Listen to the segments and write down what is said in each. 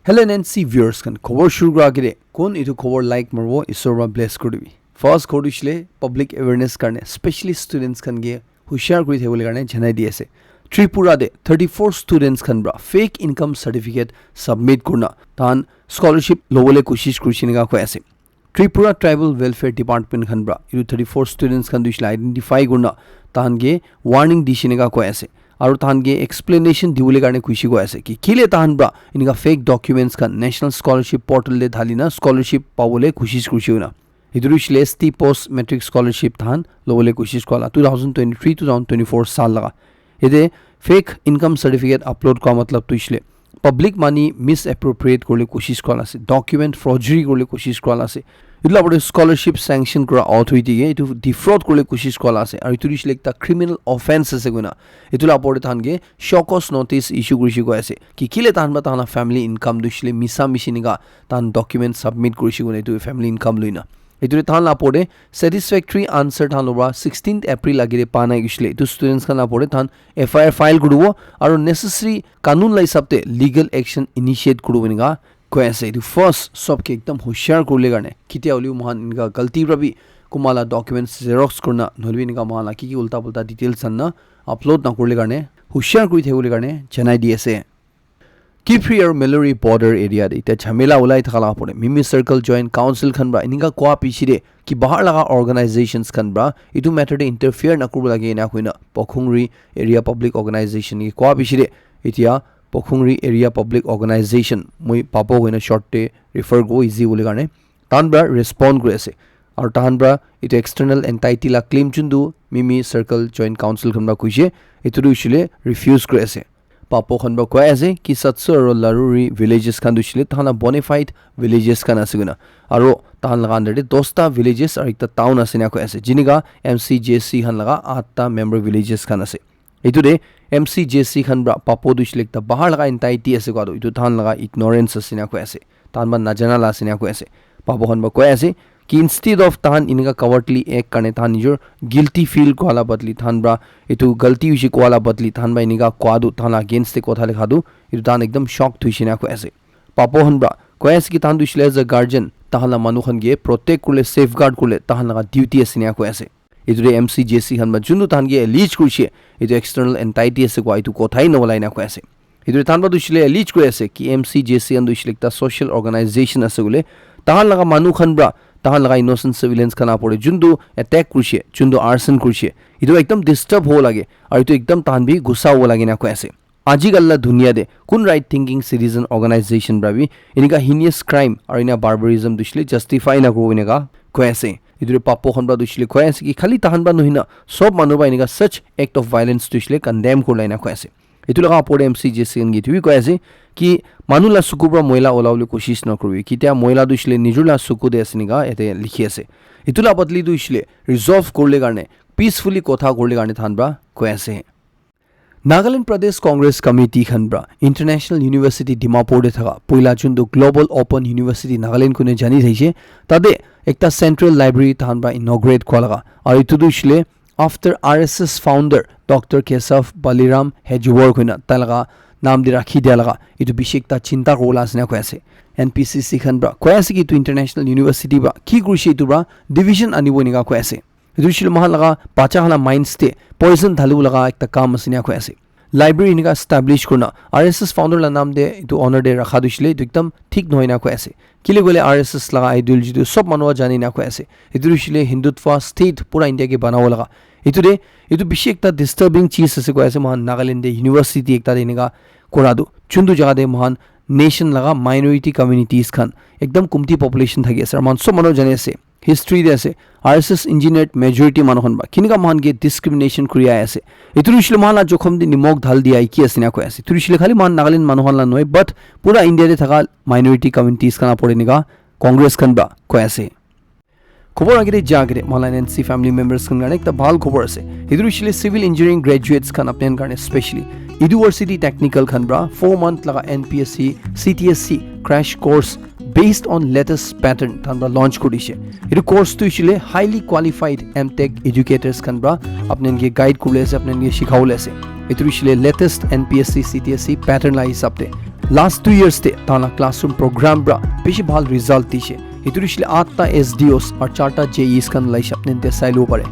Hello NNC viewers kan khobor shuru kora agire kon itu khobor like marbo isorba bless koribi first kodishle public awareness karne especially students kan ge hushar kori thebole karne janai di ase Tripura de 34 students kan bra fake income certificate submit kurna tan scholarship lobole koshish kurishiniga ko ase Tripura Tribal Welfare Department kan bra itu 34 students kan dishla identify kurna tan ge warning dishiniga ko ase আৰু তাহানগে explanation দিবলৈ কাৰণে কুইছি গৈ আছে কি কিলে তাহান bra ইনিকা fake documents কান national scholarship পোৰ্টাল লে ধালিনা স্কলাৰশিপ পাবলৈ কোশিশ কৰিছিও না ইদুৰিছলে এসটি পোস্ট মেট্রিক স্কলারশিপ তাহান লবলৈ কোশিশ কলা 2023 2024 সাল লগা এতে ফেক ইনকাম সার্টিফিকেট আপলোড কৰা মতলব তুইছলে পাবলিক মানি মিস এপ্ৰোপ্ৰিয়েট কৰলে কোশিশ কলা আছে ডকুমেন্ট ফৰ্জৰি কৰলে কোশিশ কলা আছে ইলা বড় স্কলাৰশিপ স্যাংশন কৰা অথৰিটি গে ইটো ডিফ্ৰড কৰলে কোশিশ কলা আছে আৰু ইতুৰিছলে একটা ক্ৰিমিনাল অফেন্স আছে গুনা ইতুলা পড়ে তাহানগে শকস নোটিস ইস্যু কৰিছি গৈ আছে কি কিলে তাহানবা তাহানা ফ্যামিলি ইনকাম দুছলে মিছা মিছিনিগা তাহান ডকুমেন্ট সাবমিট কৰিছি গুনা ইটো ফ্যামিলি ইনকাম লইনা ইতুৰে তাহান লাপৰে স্যাটিসফ্যাক্টৰি আনসাৰ তাহান লবা 16th এপ্ৰিল লাগিৰে পানাই গিছলে ইটো স্টুডেন্টস খান লাপৰে তাহান এফআইআৰ ফাইল কৰিব আৰু নেসেসাৰি কানুন লাই সাবতে লিগ্যাল অ্যাকশন ইনিশিয়েট কৰিবনিগা কৈ আছে ইটো ফাৰ্স্ট সবকে একদম হুশিয়াৰ কৰলে কাৰণে কিতিয়া হলিও মহান ইনকা গলতি ৰবি কুমালা ডকুমেন্টস জেৰক্স কৰনা নলবি নিকা মহালা কি উল্টা পুল্টা ডিটেইলস আননা আপলোড না কৰলে কাৰণে হুশিয়াৰ কৰি থাকিবলৈ কাৰণে জনাই দি আছে কিফ্ৰি আৰু মেলৰি বৰ্ডাৰ এৰিয়াত এটা ঝামেলা ওলাই থাকা পৰে মিমি সাৰ্কেল জয়েন্ট কাউন্সিল খান বা ইনিকা কোৱা পিছিৰে কি বাহাৰ লগা অৰ্গানাইজেশনস খান বা ইটো মেটাৰতে ইন্টাৰফিয়াৰ নকৰিব লাগে না কইনা পখুংৰি এৰিয়া পাব্লিক অৰ্গানাইজেশন কি কোৱা পিছিৰে এতিয়া পখুংৰি এৰিয়া পাব্লিক অৰ্গানাইজেশন মই পাব কইনা শৰ্টে ৰেফাৰ গো ইজি বুলি কাৰণে তানবা ৰেসপন্ড কৰি আছে আৰু তাহানবা এটা এক্সটাৰ্নাল এন্টাইটি লা claim চুন্দু Mimi circle joint council খান বা কইছে এটো দুইছিলে ৰিফিউজ কৰি আছে পাপো খান বা কৈ আছে কি সৎসু আৰু লাৰুৰি ভিলেজেস খান দুইছিলে তাহানা বনিফাইড ভিলেজেস খান আছে গুনা আৰু তাহান লগা আন্ডাৰতে 10টা ভিলেজেস আৰু একটা টাউন আছে না কৈ আছে জিনিগা এমসিজেসি খান লগা 8টা মেম্বার ভিলেজেস খান আছে এতুৰে এমসিজেসি খান বা পাপো দুইছিলে একটা বাহাৰ লগা এন্টাইটি আছে কোৱা ইটো তাহান লগা ইগনোৰেন্স আছে না কৈ আছে তাহান বা নাজানালা আছে না কৈ আছে পাপো খান বা কৈ আছে कि इंस्टेड ऑफ तान इनका कवर्टली एक करने तान निजर गिल्टी फील कोला बदली तान ब्रा इतु गलती हुई कोला बदली तान बा इनका क्वादु तान अगेंस्ट कोथा लिखा दु इतु तान एकदम शॉक थुइसिना को ऐसे पापो हन ब्रा को ऐसे कि तान दुसले एज अ गार्जियन ताहला मानुखन गे प्रोटेक्ट कुले सेफगार्ड कुले ताहला का ड्यूटी असिना को ऐसे इतु एमसीजेसी हन मा जुनु तान गे लीज कुछे इतु एक्सटर्नल एंटाइटी ऐसे को इतु कोथाई न वलाइना को ऐसे इतु तान बा दुसले लीज को ऐसे कि एमसीजेसी हन दुसले ता सोशल ऑर्गेनाइजेशन ऐसे गुले ताहला का मानुखन ब्रा তাহান লগা ইনোসেন্ট সিভিলিয়ান্স খানা পড়ে যোনটো এটেক কৰিছে যোনটো আৰ্সন কৰিছে ইটো একদম ডিস্টাৰ্ব হ'ব লাগে আৰু ইটো একদম তাহান বি গুছা হ'ব লাগে না কৈ আছে আজিকাল্লা দুনিয়া দে কোন ৰাইট থিংকিং সিটিজেন অৰ্গানাইজেশন ব্ৰাবি এনেকা হিনিয়াস ক্ৰাইম আৰু ইনা বাৰ্বাৰিজম দুছলে জাস্টিফাই না কৰিব এনেকা কৈ আছে ইটোৰে পাপো খনবা দুছলে কৈ আছে কি খালি তাহান বা নহিনা সব মানুহ বা এনেকা সচ এক্ট অফ ভায়োলেন্স দুছলে কনডেম কৰলাই না কৈ আছে ইটো লগা পড়ে এমসিজেসি এন গিটো কৈ আছে কি মানুলা সুকুৰ মহিলা ওলাবলৈ কোশিশ নকৰিবি কিতিয়া মহিলা দুছলে নিজুলা সুকু দে আসনিগা এতে লিখি আছে ইতুলা বদলি দুছলে ৰিজলভ কৰলে কাৰণে পিসফুলি কথা কৰলে কাৰণে থানবা কৈ আছে নাগালেণ্ড প্ৰদেশ কংগ্ৰেছ কমিটি খানব্ৰা ইন্টাৰনেশনাল ইউনিভাৰ্সিটি ডিমাপুৰতে থকা পইলা যোনটো গ্লোবাল ওপেন ইউনিভাৰ্সিটি নাগালেণ্ড কোনে জানি থাইছে তাতে একটা সেন্ট্ৰাল লাইব্ৰেৰী থানবা ইনগ্ৰেট কৰা লগা আৰু ইটো দুছলে after RSS founder doctor Keshav Baliram Hedgewar कोइना तलगा नाम दि राखी दिया लगा इतु बिशेकता चिंता कोला सने को ऐसे एनपीसीसी खन ब्रा को ऐसे कि तु इंटरनेशनल यूनिवर्सिटी बा की गुरशी तु ब्रा डिवीजन अनिबो निगा को ऐसे इतु महा लगा पाचा हला माइंड स्टे पॉइजन धालु लगा एक काम मसिना को ऐसे लाइब्रेरी निगा एस्टैब्लिश करना आरएसएस फाउंडर ला नाम दे इतु ऑनर दे रखा दुसले इतु एकदम ठीक नहोइना को ऐसे किले गोले आरएसएस लगा आइडियोलॉजी तो सब मानवा जानी ना को ऐसे इतुरिशले हिंदुत्व स्टेट पूरा इंडिया के बनाव लगा इतुरे इतु बिशे एकता डिस्टर्बिंग चीज से को ऐसे महान नागालैंड दे यूनिवर्सिटी एकता देनेगा कोरादु चुंदु जगह दे महान नेशन लगा माइनॉरिटी कम्युनिटीज खान एकदम कुमती पॉपुलेशन थगी सर मान सो मानो जने से हिस्ट्री दे से आरएसएस इंजीनियर मेजॉरिटी मानोहन बा किनका महान के डिस्क्रिमिनेशन करिया ऐसे इतुरिशले महान जोखम दि निमक ढाल दिया की असना को ऐसे इतुरिशले खाली महान नागालैंड मानोहन ला नय बट पूरा इंडिया दे थका माइनॉरिटी कम्युनिटीज खाना पड़ेनेगा कांग्रेस खन बा को ऐसे खबर आगे जागरे मला एनसी फैमिली मेंबर्स खन गाने एक ভাল खबर আছে इदुरिशले सिविल इंजीनियरिंग ग्रेजुएट्स खन अपने गाने स्पेशली यूनिवर्सिटी टेक्निकल खन ब्रा 4 मंथ लगा NPSC CTSC crash course based on latest pattern थानब्रा लॉन्च करिছে इदु कोर्स तो इशिले हाईली क्वालिफाइड एमटेक एजुकेटर्स खन ब्रा अपने के गाइड कुले से अपने के सिखाउले से इदुरिशले लेटेस्ट एनपीएससी सीटीएससी पैटर्न ला हिसाबते লাষ্ট 2 years তে তানা ক্লাসরুম প্রোগ্রাম ব্রা বেশি ভাল রেজাল্ট দিছে ইটো দিছিলে 8টা এসডিওস আর 4টা জেইস কান লাইছ আপনি তে চাইলো পারে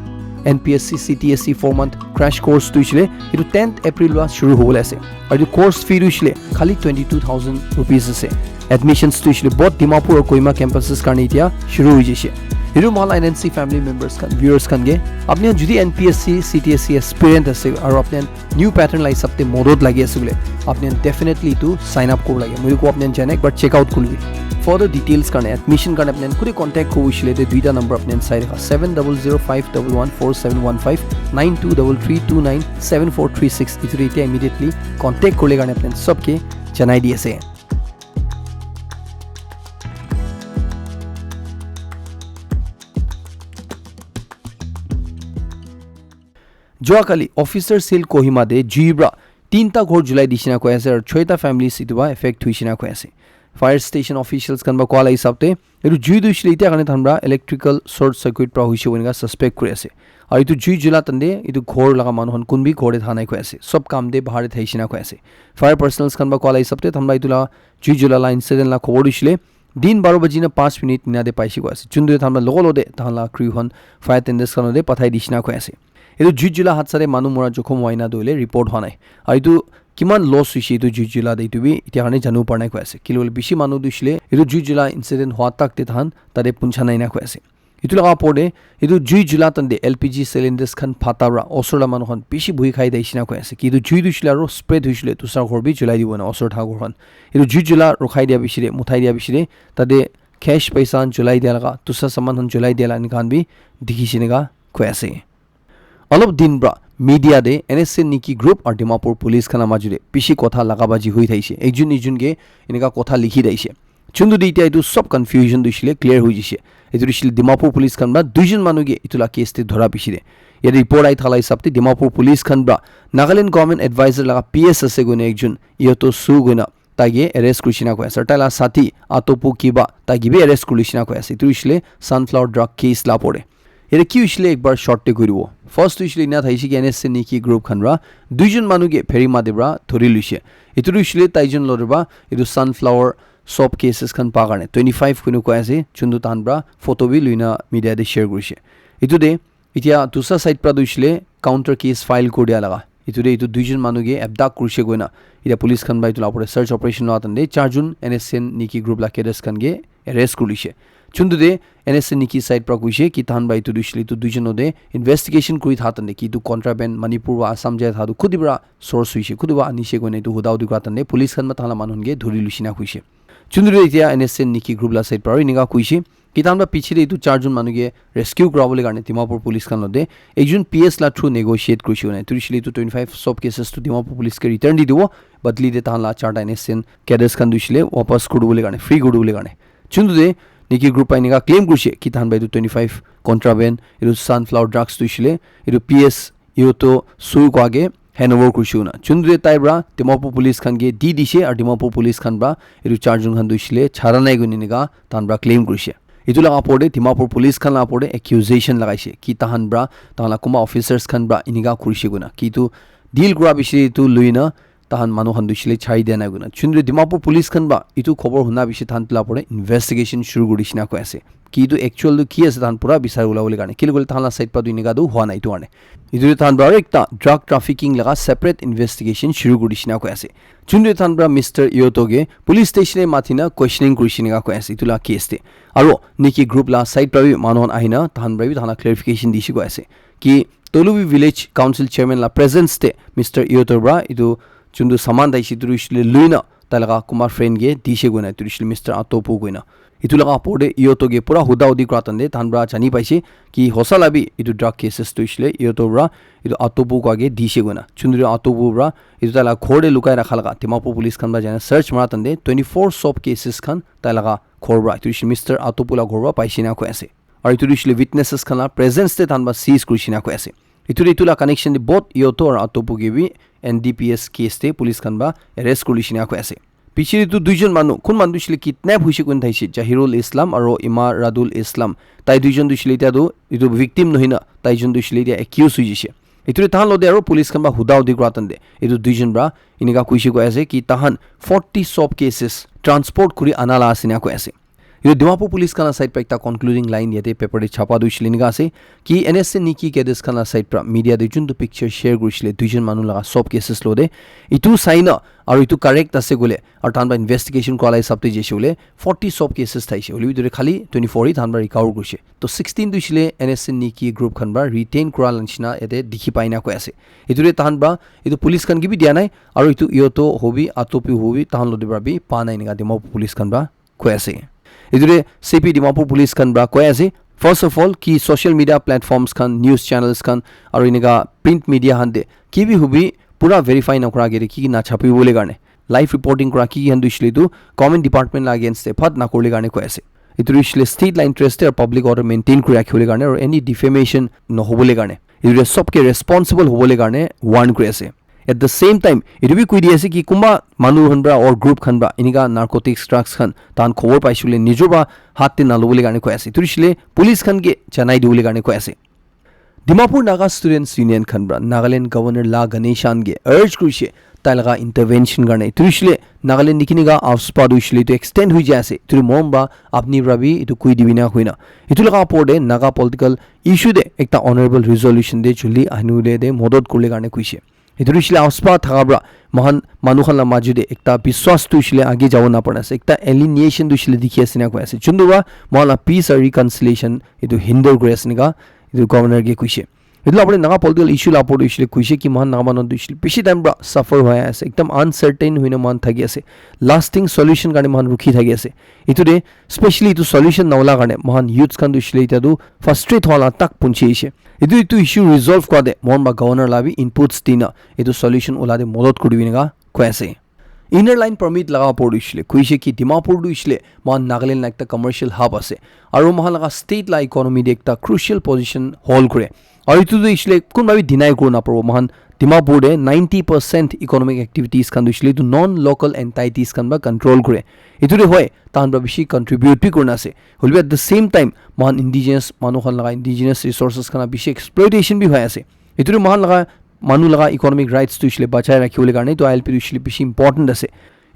এনপিএসসি সিটিএসসি 4 month ক্র্যাশ কোর্স দিছিলে ইটো 10th এপ্রিল वा শুরু হবলে আছে আর ইটো কোর্স ফি দিছিলে খালি 22000 রুপিস আছে এডমিশনস দিছিলে বহুত ডিমাপুর আর কোহিমা ক্যাম্পাসেস কারণে ইতিয়া শুরু হই যাইছে ইটো মাল এনএনসি ফ্যামিলি মেম্বার্স কান ভিউয়ার্স কান গে আপনি যদি এনপিএসসি সিটিএসসি এক্সপেরিয়েন্স আছে আর আপনি নিউ প্যাটার্ন লাইছ আপনি মদত লাগি আছে বলে আপনি ডেফিনেটলি টু সাইন আপ করব লাগে মই কো আপনি জানে একবার চেক আউট করবি further details karne admission karne apne kuri contact ko wishile de duita number apne side ka 7005114715 9233297436 ituri te immediately contact korle karne apne sabke janai diase joakali officer sil kohima de jibra 3ta ghor july dishina ko ase ar 6ta family situba effect huishina ko ase fire station officials कन बा call हिसाबते एरु जुई दुइसले इटा काने थामरा electrical short circuit प्रा हुइसे वनिगा suspect करे आसे और इतु जुई जुला तंदे इतु घोर लगा मानहन कुनबी घोरे थानाय को आसे सब काम दे बाहर थैसिना को आसे फायर पर्सनल्स कन बा कॉल हिसाबते थामरा इतुला जुई जुला ला इंसिडेंट ला खबर दिसले दिन 12 बजी ना 5 मिनिट निनादे पाइसि को आसे चुन्दे थामरा लगलदे थाला क्रिहन फायर टेंडर्स कनदे पठाइ दिसिना को आसे एरु जुई जुला हातसारे मानु मरा जखम वाइना दोले रिपोर्ट होनाय और इतु কিমান লস হইছে ইটো জুই জিলা দেইতুবি ইতিয়া কানে জানু পারনাই কই আছে কিলল বেশি মানু দিছিলে ইটো জুই জিলা ইনসিডেন্ট হওয়া তাকতে থান তারে পুনছা নাই না কই আছে ইটো লাগা পড়ে ইটো জুই জিলা তন্দে এলপিজি সিলিন্ডার্স খান ফাতারা অসরলা মানুহন বেশি ভুই খাই দাইছিনা কই আছে কি ইটো জুই দিছিলে আর স্প্রেড হইছিলে তুসা ঘরবি জুলাই দিব না অসর ঠাকুর হন ইটো জুই জিলা রখাই দিয়া বিশিরে মুথাই দিয়া বিশিরে তাদে ক্যাশ পয়সা জুলাই দিয়া লাগা তুসা সামান হন জুলাই দিয়া লান খান বি দিখিছিনেগা কই আছে অলপ দিন ব্রা মিডিয়া দে এনএসএন নিকি গ্রুপ আর ডিমাপুর পুলিশ খানা মাজুরে পিছি কথা লাগাবাজি হই থাইছে একজন নিজনকে এনেকা কথা লিখি দাইছে চুন্দু দিটা এটু সব কনফিউশন দিছিলে ক্লিয়ার হই জিছে এটু দিছিলে ডিমাপুর পুলিশ খান বা দুইজন মানুগে ইতুলা কেসতে ধরা পিছিরে এর রিপোর্ট আই থালাই সাপতে ডিমাপুর পুলিশ খান বা নাগাল্যান্ড গভর্নমেন্ট এডভাইজার লাগা পিএস আছে গনে একজন ইয়তো সু গনা তাইগে অ্যারেস্ট করিছিনা কয় আছে তাইলা সাথী আতপু কিবা তাইগিবে অ্যারেস্ট করিছিনা কয় আছে ইতু দিছিলে সানফ্লাওয়ার ড্রাগ কেস লা পড়ে এর কি হইছিলে একবার শর্টে করিব ফার্স্ট হইছিলে না থাইছি কি এনএসএন নিকি গ্রুপ খানরা দুইজন মানুগে ফেরি মাদেবরা ধরি লইছে ইতু হইছিলে তাইজন লরবা ইতু সানফ্লাওয়ার সব কেসেস খান পাগানে 25 কোন কয় আছে চুন্দু তানব্রা ফটো বি লইনা মিডিয়া দে শেয়ার কৰিছে ইতু দে ইতিয়া দুসা সাইড প্রা দুইছিলে কাউন্টার কেস ফাইল করিয়া লাগা ইতু দে ইতু দুইজন মানুগে এবদাক কৰিছে গয়না ইটা পুলিশ খান বাই তুলা পৰে সাৰ্চ অপাৰেশন লাতন্দে চাৰজন এনএসএন নিকি গ্ৰুপ লা কেডেস খানগে অ্যাৰেস্ট কৰিছে চুন্দু দে এনএসএন নিকি সাইড প্রা কইছে কি তান বাই তু দুইছলি তু দুইজন দে ইনভেস্টিগেশন করি থাতন্দে কি তু কন্ট্রাব্যান্ড মণিপুর বা আসাম যায় থাদু খুদিবরা সোর্স হইছে খুদিবা আনিছে গনে তু হুদাউ দি কাতন্দে পুলিশ খান মা তালা মানুনগে ধরি লুছিনা কইছে চুন্দু দে ইতিয়া এনএসএন নিকি গ্রুপ লা সাইড প্রা ইনিগা কইছে কি তানবা পিছিলে তু চারজন মানুগে রেস্কিউ কৰাবলে কাৰণে ডিমাপুৰ পুলিশ খান দে একজন পিএস লা থ্ৰু নেগোশিয়েট কৰিছে গনে তুৰিছলি তু 25 সব কেসেস তু ডিমাপুৰ পুলিশ কে ৰিটাৰ্ন দি দিব বদলি দে তালা চাৰটা এনএসএন ক্যাডেটস খান দুইছলে वापस কৰবলে কাৰণে ফ্ৰি কৰবলে কাৰণে চুন্দু দে নিকি গ্ৰুপ আইনিগা ক্লেম কৰিছে কি তান বাই 25 কন্ট্ৰাব্যান্ড ইটো সানফ্লাওয়াৰ ড্ৰাগস তুইছিলে ইটো পিএস ইটো সুই কোয়াগে হ্যান্ডওভাৰ কৰিছে না চুন্দুরে তাইব্রা ডিমাপুর পুলিশ খানগে দি দিছে আর ডিমাপুর পুলিশ খান বা ইটো চারজন খান দুইছিলে ছাড়া নাই গনিনিগা তানব্রা ক্লেম কৰিছে ইটো লাগা পড়ে ডিমাপুর পুলিশ খান লা পড়ে একিউজেশন লাগাইছে কি তাহানব্রা তাহলা কুমা অফিসার্স খান বা ইনিগা কৰিছে গুনা কি তো ডিল কৰা বিছে ইটো লুইনা তাহান মানুহান দুইছিলে ছাই দিয়া নাই গুনা চুন্দুরে ডিমাপুর পুলিশ খান বা ইটো খবর হুনা বিছে তাহান তুলা পড়ে ইনভেস্টিগেশন শুরু কৰিছিনা কয় আছে কি তো একচুয়াল কি আছে তাহান পুৰা বিচাৰ উলাবলে কাৰণে কিল গলে তাহান সাইড পা দুই নিগা দু হোৱা নাই তো আনে ইটো তাহান বা একটা ড্ৰাগ ট্ৰাফিকিং লাগা সেপাৰেট ইনভেস্টিগেশন শুৰু কৰিছিনা কয় আছে চুন্দুৰে তাহান বা মিস্টাৰ ইয়োটোগে পুলিশ স্টেশনে মাথিনা কোয়েশ্চনিং কৰিছিনা কয় আছে ইতুলা কেসতে আৰু নিকি গ্রুপ লা সাইড পা মানুহন আহিনা তাহান ব্রাবি তাহান ক্লারিফিকেশন দিছি কয় আছে কি তলুবি ভিলেজ কাউন্সিল চেয়ারম্যান লা প্রেজেন্স তে মিস্টার ইয়োটোর ব্রা ইটো চুন্দু সামান দাইছি তুরিছলে লুইনা তালগা কুমার ফ্রেন্ড গে দিছে গনা তুরিছলে মিস্টার আতপু গনা ইতু লাগা পড়ে ইয়োটোগে পুরা হুদাউদি ক্রাতন্দে তানব্রা জানি পাইছে কি হসালাবি ইতু ড্রাগ কেসেস তুইছলে ইয়োটোবরা ইতু আতপু কাগে দিছে গনা চুন্দুরে আতপুবরা ইতু তালা খোড়ে লুকাই রাখা লাগা ডিমাপুর পুলিশ খান বা জানা সার্চ মারাতন্দে 24 সব কেসেস খান তালগা খোড়বা তুইছলে মিস্টার আতপুলা খোড়বা পাইছিনা কয় আছে আর তুরিছলে উইটনেসেস খানা প্রেজেন্স তে তানবা সিজ কৰিছিনা কয় আছে ইতুলা কানেকশন দি বট ইয়োটো আৰ আতপু গেবি এনডিপিএস কেসতে পুলিশ খান বা অ্যাৰেস্ট কৰিছিনা কয় আছে পিছিৰে তো দুইজন মানুহ কোন মানুহ দিছিলে কিডন্যাপ হৈছে কোন থাইছে জাহিৰুল ইছলাম আৰু ইমাৰাদুল ইছলাম তাই দুইজন দিছিলে ইটা ইটো ভিকটিম নহয় না তাইজন দিছিলে ইটা একিউজ হৈ গৈছে এইটোৰে তাহান লদে আৰু পুলিচ খান বা হুদা হুদি কৰা তান্দে এইটো দুইজন ব্ৰা ইনিকা কুইছে কৈ আছে কি তাহান 40 সব কেसेस ট্ৰান্সপোৰ্ট কৰি আনালা আছিনা কৈ আছে यो दिमापुर पुलिस खाना साइड पर एक कंक्लूडिंग लाइन याते पेपर दे छापा दुइसले निगा আছে कि एनएसए निकी केदेस खाना साइड पर मीडिया दे जुन पिक्चर शेयर गरिसले दुइजन मानु लगा सब केसेस लोदे इतु साइना और इतु करेक्ट আছে गोले और तानबा इन्वेस्टिगेशन कोला सबते जेसे गोले 40 सब केसेस थाइसे ओलि बिदरे खाली 24 ही तानबा रिकवर गरिसे तो 16 दुइसले एनएसए निकी ग्रुप खानबा रिटेन करा लनसिना एते दिखि पाइना কৈ আছে इतुरे तानबा इतु पुलिस खान गिबि दिया নাই और इतु इयोतो होबि आतोपि होबि तान लोदे बाबि पा নাই निगा दिमापुर पुलिस खानबा কৈ আছে इधरे सीपी दिमापुर पुलिस खान ब्रा কৈ আছে फर्स्ट ऑफ ऑल कि social media platforms Khan news channels Khan और इनका प्रिंट मीडिया हंदे की भी हुबी पूरा वेरीफाई न करा गेरे की ना छापी बोले गाने लाइव रिपोर्टिंग करा की हंदु इसले तो कमेंट डिपार्टमेंट ला अगेंस्ट फट ना करले गाने কৈ আছে इधर इसले स्टेट लाइन इंटरेस्ट और पब्लिक ऑर्डर मेंटेन कर राखिबले गाने और एनी डिफेमेशन न होबले गाने इधर सबके रेस्पोंसिबल होबले गाने वार्न কৈ আছে at the same time it be koi diase ki kumba manu hanbra or group khanba inika narcotics drugs khan tan khobor paisule nijoba hatte na lobole gane কৈ ase turisle police khan ge janai diule gane কৈ ase dimapur naga students union khanbra nagaland governor la ganeshan ge urge kurise talaga intervention garne turisle nagaland nikiniga avspa duisle to extend hui jase turi momba apni rabi itu koi dibina hoina itu laga porde naga political issue de ekta honorable resolution de juli anule de modot kurle gane kuise इधर इसलिए आवश्यकता था ब्रा महान मानुखन ला माजुदे एकता विश्वास तो इसलिए आगे जाओ ना पड़ना से एकता एलिनिएशन तो इसलिए दिखिए सिना को ऐसे चुंदुवा माला पीस और रिकन्सिलिएशन इधर हिंदर ग्रेस निका इधर गवर्नर के कुछ इधर अपने नगा पॉलिटिकल इशू लापोर्ट इसलिए कुछ कि महान नगा मानो तो इसलिए पिछले टाइम ब्रा सफर हुआ है ऐसे एकदम अनसर्टेन हुई ना मान था कि ऐसे लास्टिंग सॉल्यूशन करने महान रुकी था कि ऐसे इधर स्पेशली इधर सॉल्यूशन नवला करने महान यूथ्स का तो इसलिए इधर फ्रस्ट्रेट होला तक पुंछे इसे इधर इतु इशू रिजॉल्व कर दे मोहन बा गवर्नर लाभी इनपुट्स दिना इधर सॉल्यूशन उला दे मदद कर दिविनेगा কৈ আছে इनर लाइन परमिट लगा पड़ इसलिए कुछ कि दिमापुर इसलिए मान नागालैंड एक कमर्शियल हब আছে और वहाँ लगा स्टेट ला इकोनॉमी दे एक क्रुशियल पोजिशन होल्ड करे और इतु इसलिए कौन भाई डिनाई करो ना पड़ो महान दिमापुर दे 90% इकोनॉमिक एक्टिविटीज खान इसलिए तो नॉन लोकल एंटाइटीज खान बा कंट्रोल करे इतुरे होय तान बा बेसी कंट्रीब्यूट भी करना से होलबे एट द सेम टाइम महान इंडिजिनस मानु खान लगा इंडिजिनस रिसोर्सेस खान बेसी एक्सप्लॉइटेशन भी होय আছে इतुरे महान लगा मानु लगा इकोनॉमिक राइट्स तो इसलिए बचाए राखिबले कारणे तो आईएलपी इसलिए बेसी इंपोर्टेंट আছে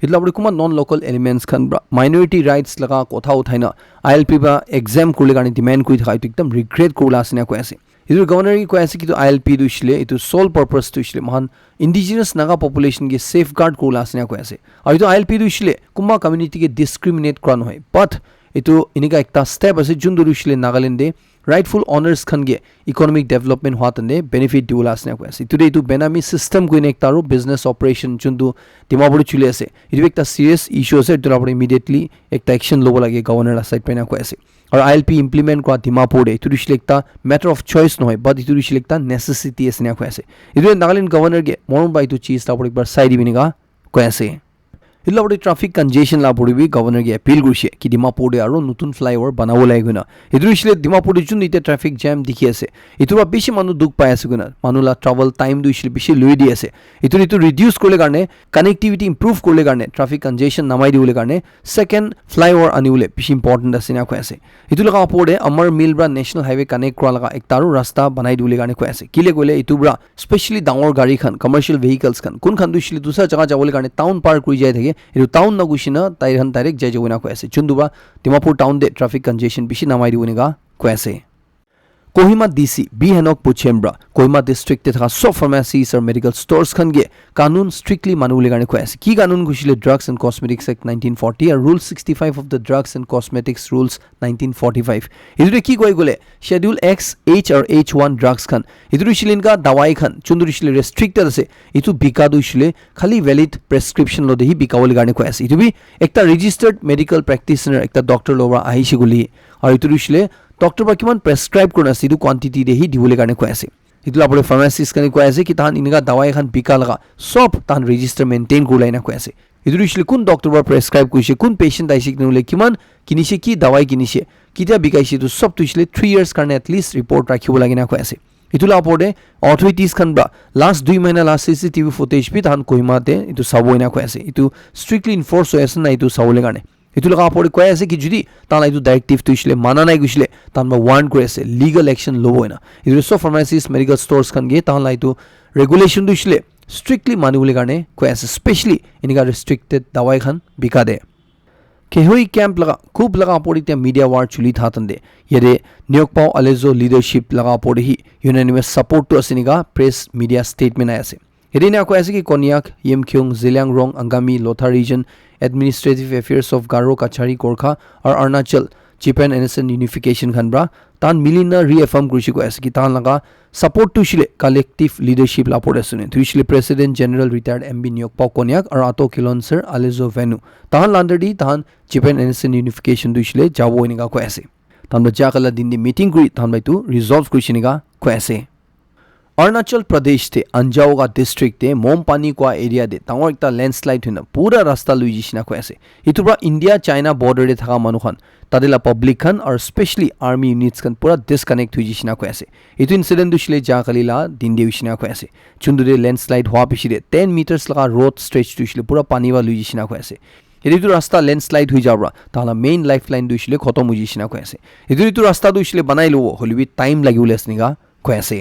इतला बडे कुमा non local elements Khan minority rights लगा कथा उठाइना आईएलपी बा एग्जाम करले कारणे डिमांड কৰি থাকা एकदम रिग्रेट करला आसिना কৈ আছে इधर गवर्नर की কৈ আছে कि तो आईएलपी तो इसलिए इतो सोल पर्पस तो इसलिए महान इंडिजिनस नागा पॉपुलेशन के सेफगार्ड करला आसिना কৈ আছে और इतो आईएलपी तो इसलिए कुमा कम्युनिटी के डिस्क्रिमिनेट करा নহয় बट इतो इनिका एकटा स्टेप আছে जुन दरु इसलिए नागालैंड राइटफुल ऑनर्स खन गे इकोनॉमिक डेवलपमेंट हुआ तने बेनिफिट दिवला आसने को ऐसे इतुरे इतु बेनामी सिस्टम को एक तारो बिजनेस ऑपरेशन जुंदु दिमापुर चुले ऐसे इतु एक ता सीरियस इशू है इतु आपण इमीडिएटली एक ता एक्शन लोबो लागे गवर्नर साइड पे ना को ऐसे और आईएलपी इंप्लीमेंट को दिमापुर इतु रिश्लेक्टा मैटर ऑफ चॉइस न होय बट इतु रिश्लेक्टा नेसेसिटी ऐसे ना को ऐसे इतु नागालैंड गवर्नर गे मोरम बाय इतु चीज तापर एक बार साइड बिनेगा को ऐसे इल्ला बडे ट्रैफिक कंजेशन ला पड़बी गवर्नर के अपील गुरसे कि दिमापुर दे आरो नतुन फ्लाईओवर बनाबो लागुना इदुर इसले दिमापुर जुन इते ट्रैफिक जैम दिखि আছে इतुबा बेसी मानु दुख पाइ আছে गुना मानुला ट्रैवल टाइम दु इसले बेसी लुइ दि আছে इतु इतु रिड्यूस करले कारणे कनेक्टिविटी इंप्रूव करले कारणे ट्रैफिक कंजेशन नामाइ दिउले कारणे सेकेंड फ्लाईओवर आनिउले बेसी इंपोर्टेंट আছে ना কৈ আছে इतु लगा पड़े अमर मिल ब्रा नेशनल हाईवे कनेक्ट करा लगा एक तारो रास्ता बनाइ दिउले कारणे কৈ আছে किले गले इतु ब्रा स्पेशली डांगर गाड़ी खान कमर्शियल व्हीकल्स खान कोन खान दु इसले दूसरा जगह जाबले कारणे टाउन पार करि जाय থাকে इतु टाउन न गुशिना ताइरहन डायरेक्ट जाय जवना কৈ আছে चुंदुबा दिमापुर टाउन दे ट्रैफिक कंजेशन बिशी नामाइ दिउनेगा কৈ আছে कोहिमा डीसी बी हेनक पुचेम्ब्रा कोहिमा डिस्ट्रिक्ट ते था सब फार्मेसीज और मेडिकल स्टोर्स खन गे कानून स्ट्रिक्टली मानुले गाने কৈ আছে की कानून गुशिले ड्रग्स एंड कॉस्मेटिक्स एक्ट 1940 और rule 65 of the drugs and cosmetics rules 1945 इदुरे की কৈ গলে शेड्यूल एक्स एच और H1 ड्रग्स खन इदुरे शिलिनका दवाई खन चुंदुरि शिले रेस्ट्रिक्टेड আছে इतु बिका दुशिले खाली वैलिड प्रेस्क्रिप्शन लो देही बिकावले गाने কৈ আছে इतु भी एकटा रजिस्टर्ड मेडिकल प्रैक्टिशनर एकटा डॉक्टर लोबा आहिसि गुली और इतु शिले डॉक्टर बा किमान प्रेस्क्राइब करना सिदु क्वांटिटी दे ही दिवले गाने কৈ আছে इतला बडे फार्मासिस्ट कने কৈ আছে कि तान इनका दवाई खान बिका लगा सब तान रजिस्टर मेंटेन करलाइना কৈ আছে इदुरि इसले कुन डॉक्टर बा प्रेस्क्राइब कइसे कुन पेशेंट आइसे किनुले किमान किनिसे की दवाई किनिसे किता बिकाइसे तो सब तो इसले 3 इयर्स करने एटलिस्ट रिपोर्ट राखिबो लागिना কৈ আছে इतुला पड़े अथॉरिटीज खान बा लास्ट 2 महीना लास्ट सीसीटीवी फुटेज भी तान कोहिमाते इतु साबोइना কৈ আছে इतु स्ट्रिक्टली इन्फोर्स होय আছে ना इतु सावले गाने itu laga apore কৈ আছে কি যদি তাহলে itu directive তুইছিলে মানা নাই গৈছিলে তাহলে ওয়ার্ন কৰি আছে legal action লবই না itu সব pharmacies medical stores kan গে তাহলে itu regulation দুইছিলে strictly মানিবলৈ কাৰণে কৈ আছে স্পেশালি ইনিকা restricted দাৱাই খান বিকা দে কেহই ক্যাম্প লগা খুব লগা পড়ি তে মিডিয়া ওয়ার চুলি থাতন দে ইয়ে নিয়োগ পাও আলেজো লিডারশিপ লগা পড়ি ইউনানিমাস সাপোর্ট টু আসিনিকা প্রেস মিডিয়া স্টেটমেন্ট আছে এদিনা কৈ আছে কি কনিয়াক ইমকিউং জিলিয়াং রং আঙ্গামি লোথা রিজন administrative affairs of Garo Kachari Gorkha আর অরুণাচল চিপেন এনএসএন ইউনিফিকেশন খানব্রা তান মিলিনা রিএফার্ম কৃষি কৈ আছে কি তান লগা সাপোর্ট টু শিলে কালেক্টিভ লিডারশিপ লাপড়ে শুনে তুইছিলে প্রেসিডেন্ট জেনারেল রিটায়ার্ড এমবি নিয়োগ পাও কনিয়াক আর আতো কিলনসার আলেজো ভেনু তাহান লান্ডারডি তাহান চিপেন এনএসএন ইউনিফিকেশন দুইছিলে যাবো ইনিকা কৈ আছে তামরা জাকালা দিন দি মিটিং করি তামরা তো রিজলভ করিছিনিকা কৈ আছে অরুণাচল প্রদেশ তে আঞ্জাওগা ডিস্ট্রিক্ট তে মোমপানি কোয়া এরিয়া দে তাঙর একটা ল্যান্ডস্লাইড হইনা পুরা রাস্তা লুই জিসিনা কৈ আছে ইতুবা ইন্ডিয়া চাইনা বর্ডারে থাকা মানুখান তাদেলা পাবলিক খান আর স্পেশালি আর্মি ইউনিটস খান পুরা ডিসকানেক্ট হই জিসিনা কৈ আছে ইতু ইনসিডেন্ট দুছিলে জাকালিলা দিন দি উইসিনা কৈ আছে চুন্দুরে ল্যান্ডস্লাইড হওয়া পিছিরে 10 মিটারস লাগা রোড স্ট্রেচ দুছিলে পুরা পানিবা লুই জিসিনা কৈ আছে এদিতু রাস্তা ল্যান্ডস্লাইড হই যাবরা তাহলে মেইন লাইফ লাইন দুছিলে খতম হই জিসিনা কৈ আছে এদিতু রাস্তা দুছিলে বানাই লব হলিবি টাইম লাগিউলে আসনিগা কৈ আছে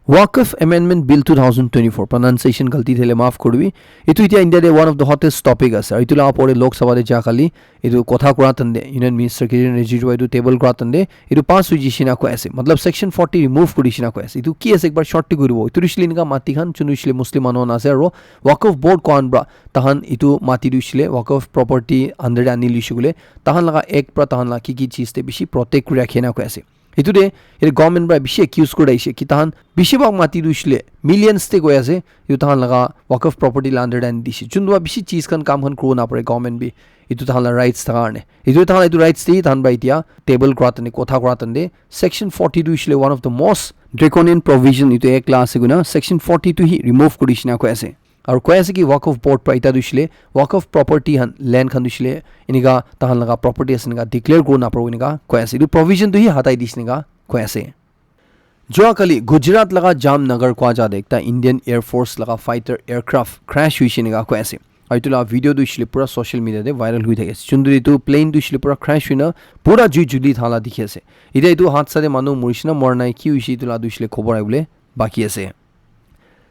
Waqf Amendment Bill 2024 pronunciation galti thele maaf korbi itu itia India de one of the hottest topic ase itu la pore Lok Sabha de jakali itu kotha kuratan de Union Minister Kiren Rijiju itu table kuratan de itu pass hujishina ko ase matlab section 40 remove kurishina ko ase itu ki ase ekbar short ti guribo itu rishlin ka mati khan chunuishle muslim anon ase aro Waqf board ko anbra tahan itu mati duishle Waqf property under anili shugule tahan laga ek pra tahan la ki cheez te bishi protect kuri rakhena ko ase ইতুদে এর government বা বেশি accused করে আইছে কি তাহান বেশিরভাগ মাটি দুইছিলে millions তে গৈ আছে ইউ তাহান লাগা ওয়াকফ প্রপার্টি লান্ডার এন্ড দিছে জুনবা বেশি চিজ খান কাম খান করো না পড়ে গভর্নমেন্ট বি ইতু তাহান রাইটস থাকারনে ইতু তাহান ইতু রাইটস দি তাহান বা ইতিয়া টেবল করাতনে কথা করাতনে সেকশন 42 দুইছিলে one of the most draconian provision ইতু এক ক্লাস গুনা সেকশন 42 হি রিমুভ করিস না কই আছে और কৈ আছে কি ওয়াকফ বোর্ড পা ইতা দুইছিলে ওয়াকফ প্রপার্টি হান ল্যান্ড খান দুইছিলে ইনিকা তাহান লাগা প্রপার্টি আসনিকা ডিক্লেয়ার করো না পড়ো ইনিকা কৈ আছে ইতু প্রভিশন দুই হাতাই দিছনিকা কৈ আছে যোৱাকালি গুজৰাট লগা জামনগৰ কোৱা দেখতা ইণ্ডিয়ান এয়াৰ ফোৰ্স লগা ফাইটাৰ এয়াৰক্ৰাফ্ট ক্ৰ্যাশ হৈছিনিকা কৈ আছে আৰু ইতলা ভিডিও দুইছিলে পুৰা সোশ্যাল মিডিয়াতে ভাইৰাল হৈ থাকে চুন্দুৰি তো প্লেন দুইছিলে পুৰা ক্ৰ্যাশ হৈনা পুৰা জুই জুলি থালা দেখি আছে ইটা ইটো হাত সাৰে মানুহ মৰিছিনা মৰনাই কি হৈছি ইতলা দুইছিলে খবৰ আইবলে বাকি আছে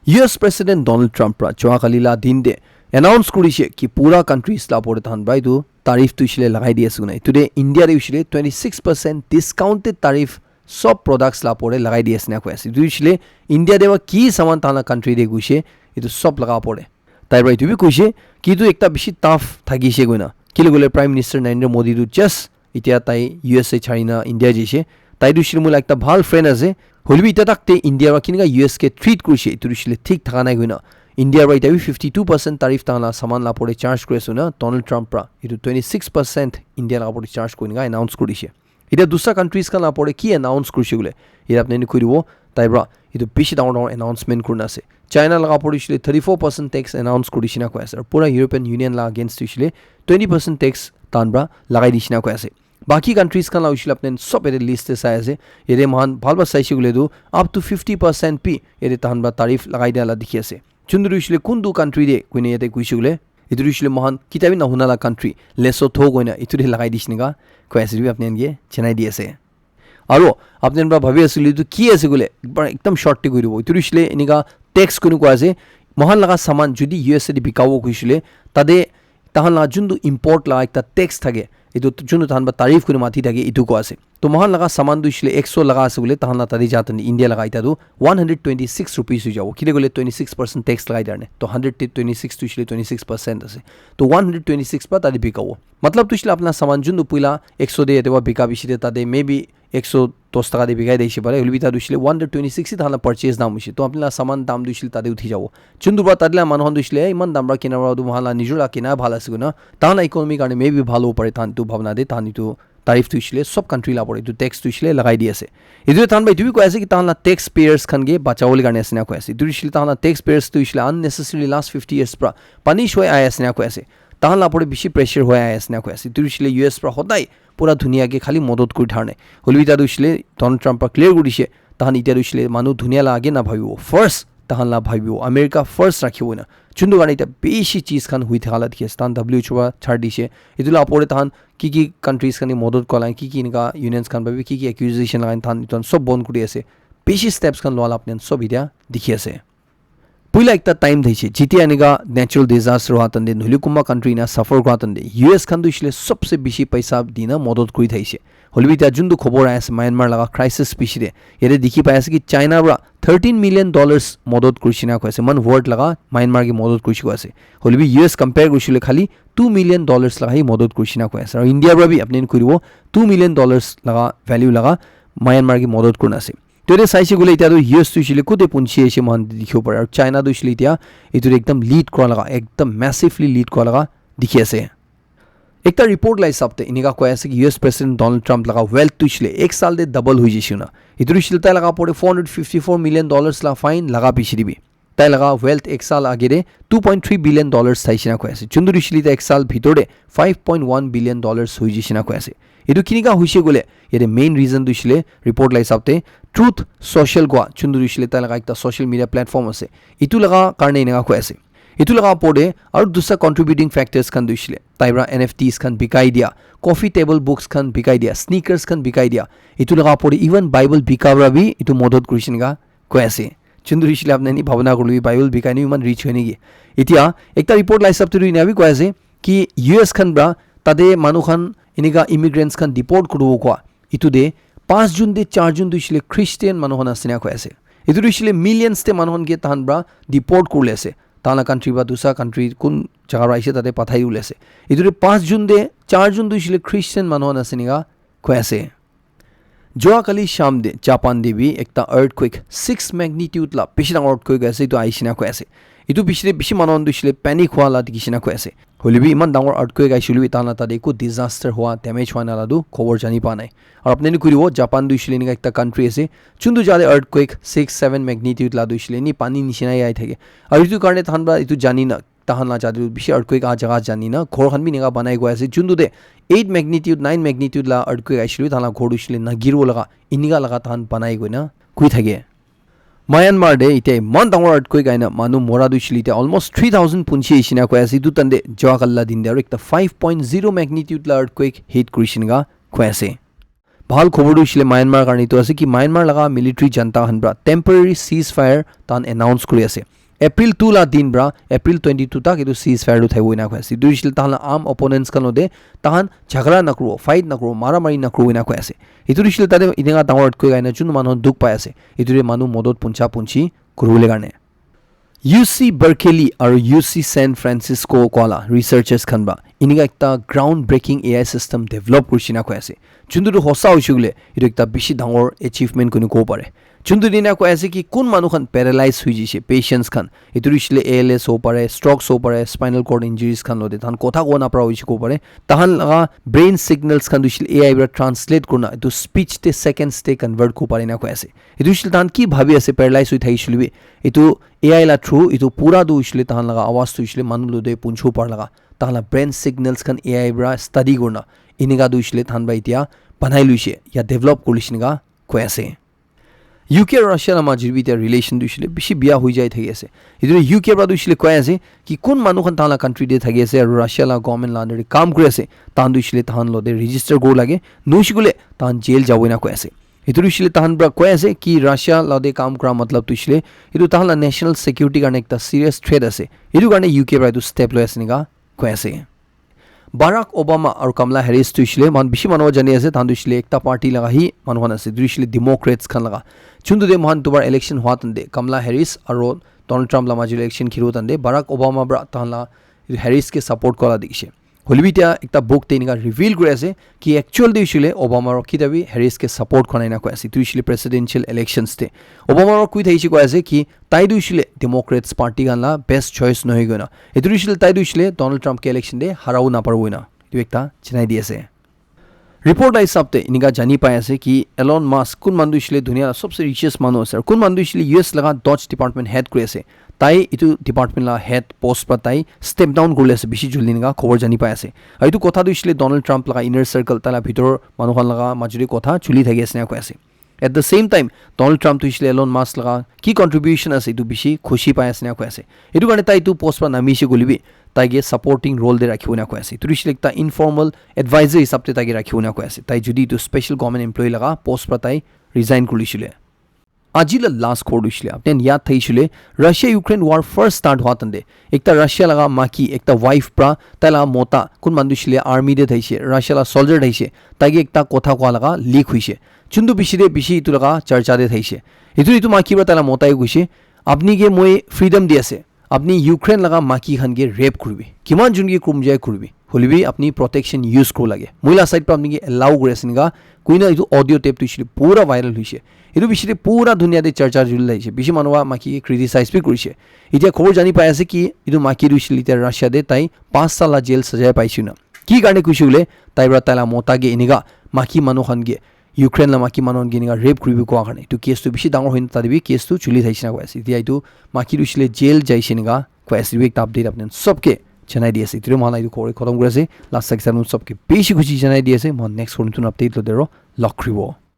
US President Donald Trump ra যোৱাকালি লা দিন দে announce কৰিছে কি পুৰা কান্ট্ৰিজ লা পৰে থান বাইদু তাৰিফ তুইছিলে লগাই দি আছে নাই টুডে ইণ্ডিয়া দিছিলে 26% ডিসকাউন্টেড তাৰিফ সব প্রোডাক্টস লা পড়ে লাগাই দিয়ে আসনা কই আছে দুইছিলে ইন্ডিয়া দেবা কি সামান তানা কান্ট্রি দে গুছে এটো সব লাগা পড়ে তাই রাইট তুই কইছে কি তো একটা বেশি টাফ থাকিছে গইনা কিলে গলে প্রাইম মিনিস্টার নরেন্দ্র মোদি দু জাস্ট ইতিয়া তাই ইউএসএ চাইনা ইন্ডিয়া জিছে তাই দুইছিলে মুলা একটা ভাল ফ্রেন্ড আছে হলবি ইতা তাকতে ইন্ডিয়া রা কিনগা ইউএস কে ট্রিট কইছে এটো দুইছিলে ঠিক থাকা নাই গইনা ইন্ডিয়া রাইট আবি 52% তারিফ তানা সামান লা পড়ে চার্জ করেছে না ডোনাল্ড ট্রাম্প রা এটো 26% ইন্ডিয়া লা পড়ে চার্জ কইনগা অ্যানাউন্স করিছে এটা দুসরা কান্ট্রিজ কান পড়ে কি অ্যানাউন্স করছে গুলে এর আপনি নি করিব তাইব্রা এটা বেশি ডাউন অ্যানাউন্সমেন্ট করনা আছে চায়না লাগা পড়িছিলে 34% ট্যাক্স অ্যানাউন্স করিছিনা কই আছে আর পুরা ইউরোপিয়ান ইউনিয়ন লা अगेंस्ट দিছিলে 20% ট্যাক্স তানব্রা লাগাই দিছিনা কই আছে বাকি কান্ট্রিজ কান লাউছিলে আপনি সব এর লিস্টে চাই আছে এর মান ভালবা চাইছে গুলে দু আপ টু 50% পি এর তানব্রা তারিফ লাগাই দেলা দেখি আছে চুন্দুরিছিলে কোন দু কান্ট্রি দে কইনে এতে কইছে গুলে ইতুরিছিলে মহান কিতাবি না হুনালা কান্ট্রি লেসোথো গইনা ইতুরি লাগাই দিছনিগা কৈ আছে আপনি আনগে চেনাই দি আছে আৰু আপনি আমরা ভাবি আছিল ইতু কি আছে গুলে একদম শর্টটি কইরব ইতুরিছিলে এনিগা ট্যাক্স কোন কো আছে মহান লাগা সামান যদি ইউএসএ দি বিকাও কইছিলে তাদে তাহান লাগা জুন্দু ইম্পোর্ট লাগা একটা ট্যাক্স থাকে ইতু জুন্দু তাহান বা তারিফ কোন মাথি থাকে ইতু কো আছে তো মহান লাগা সামান দুইছিলে 100 লাগা আছে গুলে তাহান তাদি জাতনি ইন্ডিয়া লাগা ইতা দু 126 রুপিস হই যাও কিলে গুলে 26% ট্যাক্স লাগাই দারনে তো 126 তুইছিলে 26% আছে তো 126 পা তাদি বিকাও मतलब तुझले अपना सामान जुन पुला 100 दे देवा बिका बिशिते तादे मेबी 110 টাকা দিয়ে বিকাই দেইছে পারে হলবিতা দুইছিলে 126 তাহলে পারচেজ দাম হইছে তো আপনি সামান দাম দুইছিলে তাদে উঠি যাব চুন্দুবা তাদলা মানুহ দুইছিলে ইমান দামরা কিনারা দু মহালা নিজরা কিনা ভাল আছে গুনা তাহলে ইকোনমি কারণে মেবি ভালো পারে তান তো ভাবনা দে তানি তো তারিফ তুইছিলে সব কান্ট্রি লা পড়ে তো ট্যাক্স তুইছিলে লাগাই দি আছে এদু তান ভাই তুই কই আছে কি তাহলে ট্যাক্স পেয়ার্স খানগে বাঁচাওলি কারণে আছে না কই আছে দুইছিলে তাহলে ট্যাক্স পেয়ার্স তুইছিলে আননেসেসারিলি লাস্ট 50 ইয়ার্স প্রা পানিশ হই আয় আছে না কই আছে তাহলে পরে বেশি প্রেসার হয়ে আছে না কই আছে তুইছিলে ইউএস প্রা হদাই পুরা দুনিয়াকে খালি মদত কৰি ধাৰণে হলবিতা দুইছিলে ডোনাল্ড ট্ৰাম্প ক্লিয়াৰ কৰিছে তাহান ইতিয়া দুইছিলে মানুহ দুনিয়া লাগে না ভাবিব ফার্স্ট তাহান লা ভাবিব আমেরিকা ফার্স্ট রাখিব না chundu gane ita beshi cheez khan hui thala dikhi ase tan WHO ba chhar dise itula apore tan ki countries khan modod kola ki inga unions khan ba ki accusation lain tan iton sob bon kuri ase beshi steps khan loala apne sob ida dikhi ase puila ekta time daise jiti aniga natural disaster wa tan de nulikuma country na suffer kra tan de US khan du isle sabse beshi paisa dina modod kuri thaise holbi ta jundu khobor ase Myanmar laga crisis pishire yere dikhi pai ase ki China ra $13 million modod kurishina ko ase man word laga Myanmar ki modod kurishi ko ase holbi US compare kurishile khali $2 million laga hi modod kurishina ko ase aru India ra bi apne kuribo $2 million laga value laga Myanmar ki modod kurna ase Today saise gule ita do US to shile kude punchi ase man dikhibo pare aru China do shile ita etu ekdam lead kora laga ekdam massively lead kora laga dikhi ase ekta report lai sabte iniga ko ase ki US president Donald Trump laga wealth to shile ek saal de double hui jishuna etu shile ta laga pore $454 million la fine laga pishiribi tai laga wealth ek saal agere $2.3 billion saishina ko ase chundu shile ta ek saal bhitore $5.1 billion hui jishina ko ase etu kiniga huise gole yere main reason du shile report lai sabte truth social goa chundu shile ta laga ekta social media platform ase itu laga karne inga ko ase itu laga pode aru dusa contributing factors kan du shile taibra NFTs kan bikai dia coffee table books kan bikai dia sneakers kan bikai dia itu laga pode even bible bikabra bi itu modod krishinga ko ase chundu shile apne ni bhavana korli bible bikai ni man reach hoine gi etia ekta report lai sabte ru ina bi ko ase ki US kan bra tade manu khan iniga immigrants kan deport kurubo ko itu de 5 June de 4 June du shile Christian manu hona sina ko ase itu du shile millions te manu hon ge tahan bra deport kurle ase tana country ba dusa country kun jaga raise tate pathai ule ase itu de 5 June de 4 June du shile Christian manu hona siniga ko ase joa kali sham de Japan de bi ekta earthquake 6 magnitude la pishina earthquake ase itu aishina ko ase itu bishire bishi manu hon du shile panic hwa la dikishina ko ase holibi iman dangor earthquake aishulu tana ta de ko disaster hua damage hwa na la du khobor jani pa nai aru apne ni kuribo Japan du shile ni ekta country ase chundu jale earthquake 6-7 magnitude la du shile ni pani nishina ai thake aru itu karne than ba itu jani na tahan la jadu bishi earthquake a jaga jani na khor khan bi niga banai go ase chundu de 8 magnitude 9 magnitude la earthquake aishulu thana khor du shile na giro laga iniga laga than banai go na kui thage Myanmar de ite man dangor earthquake aina manu mora du shile ite almost 3000 punchi ishina ko ase itu tande jawakalla din de ekta 5.0 magnitude la earthquake hit krishinga ko ase bhal khobor du shile Myanmar karni to ase ki Myanmar laga military janta hanbra temporary ceasefire tan announce kuri ase April 2 la din bra April 22 tak etu ceasefire du thaibo ina ko ase du shile tan arm opponents kan ode tan jhagara nakro fight nakro mara mari nakro ina ko ase itu shile tade idinga dangor earthquake aina chun manu duk pai ase itu re manu modot puncha punchi kurule garne UC Berkeley aru UC San Francisco koala researchers khan ba iniga ekta ground breaking AI system develop kurishina ko ase chundu hosa hoishule itu ekta bishi dangor achievement kunu ko pare chundu dina ko ase ki kun manu khan paralyzed hui jise patients khan itu shile ALS ho pare strokes ho pare spinal cord injuries khan lode than kotha ko na pra hoishi ko pare tahan laga brain signals khan shile AI bra translate kurna itu speech te seconds te convert ko pare na ko ase itu shile tan ki bhabi ase paralyzed hui thai shile itu AI la through itu pura du shile tahan laga awaz tu shile manu lode punchu par laga tahan brain signals khan AI bra study kurna iniga du shile than ba itia banai luise ya develop kulishinga ko ase UK Russia la majir bi their relation du shile bishi biya hui jai thagi ase idu UK bra du shile ko ase ki kun manu khan tala country de thagi ase aru Russia la government la under kaam kuri ase tan du shile tan lo de register go lage nushigule tan jail jawina ko ase idu shile tan bra ko ase ki Russia la de kaam kra matlab tu shile idu tan la national security garne ekta serious threat ase idu garne UK bra du step lo ase niga ko ase Barack Obama aru Kamala Harris tu shile man bishi manu jani ase tan du shile ekta party laga hi manu khan ase du shile Democrats khan laga chundu de mohan tubar election hwa tande Kamala Harris aru Donald Trump la majil election khiru tande Barack Obama bra tan la Harris ke support kola dikhe holibita ekta book te niga reveal kore ase ki actual de shile Obama ro ki dabi Harris ke support khona ina ko ase tu shile presidential elections te Obama ro kui thaishi ko ase ki tai du shile Democrats party gan la best choice nohi gona etu shile tai du shile Donald Trump ke election de harau na parbo ina tu ekta chinai di ase report ai sabte iniga jani pai ase ki Elon Musk kun mandu shile dunia sabse richest manu ase kun mandu shile US laga Dodge department head kore ase tai itu department la head post pa tai step down kurle ase bishi julni nga khobor jani pai ase aitu kotha du shile Donald Trump laga inner circle tala bhitor manu khan laga majuri kotha chuli thagi ase na ko ase at the same time Donald Trump হৈছিলে Elon Musk লগা কি contribution আছে এইটো বেছি খুচি পাই আছে না কৈ আছে এইটো কাৰণে তাই এইটো পষ্ট পৰা নামিছে গলিবি তাইকে ছাপৰ্টিং ৰ'ল দে ৰাখিব না কৈ আছে এইটো দিছিলে এটা ইনফৰ্মেল এডভাইজাৰ হিচাপে তাইকে ৰাখিব না কৈ আছে তাই যদি এইটো স্পেচিয়েল গভৰ্ণমেণ্ট এমপ্লয়ী লগা পষ্ট পৰা তাই ৰিজাইন কৰিছিলে আজিলে লাষ্ট খবৰ দিছিলে আপুনি ইয়াত থাকিছিলে Russia Ukraine war first start হোৱা তন্দে একটা ৰাছিয়া লগা মাকি একটা ৱাইফ পৰা তাই লগা মতা কোন মানুহ দিছিলে আৰ্মি দে থাকিছে ৰাছিয়া লগা চলজাৰ থাকিছে তাইকে একটা কথা কোৱা লগা লিক হৈছে যোনটো বেছি এইটো লগা চৰ্চা দে থাকিছে এইটো মাকি পৰা তাই মতাই গৈছে আপুনি কি মই ফ্ৰীডম দি আছে আপনি ইউক্ৰেইন লগা মাকি খানকে ৰেপ কৰিবি কিমান যোনকে কমজাই কৰিবি হলিবি আপনি প্ৰটেকশ্যন ইউজ কৰিব লাগে মহিলা সাইড পৰা আপনি কি এলাউ কৰি আছে নিকা কুইনা এইটো অডিঅ' টেপ দিছিলে পুৰা ভাইৰেল হৈছে এইটো বেছি পুৰা দুনিয়াতে চৰ্চা জুলি লাগিছে বেছি মানুহ মাকিকে ক্ৰিটিচাইজ বি কৰিছে এতিয়া খবৰ জানি পাই আছে কি এইটো মাকি দিছিল এতিয়া ৰাছিয়াতে তাই 5 সালা জেল সজাই পাইছিল না কি কাৰণে কৈছে বোলে তাই পৰা তাইলা মতাগে এনেকা মাকি মানুহ খানকে ইউক্ৰেইন লা মাকি মানুহ খানকে এনেকা ৰেপ কৰিব কোৱা কাৰণে এইটো কেছটো বেছি ডাঙৰ হৈ নাথাকিবি কেছটো চুলি থাকিছে না কৈ আছে এতিয়া এইটো মাকি দিছিলে জেল যাইছে এনেকা কৈ আছে একটা আপডেট আপনার সবকে জানাই দিয়ে আছে এইটো মানে এইটো খবৰ খতম কৰি আছে লাষ্ট সেকশন সবকে বেছি খুশি জানাই দিয়ে আছে মই নেক্সট নতুন আপডেট লৈ লগ কৰিব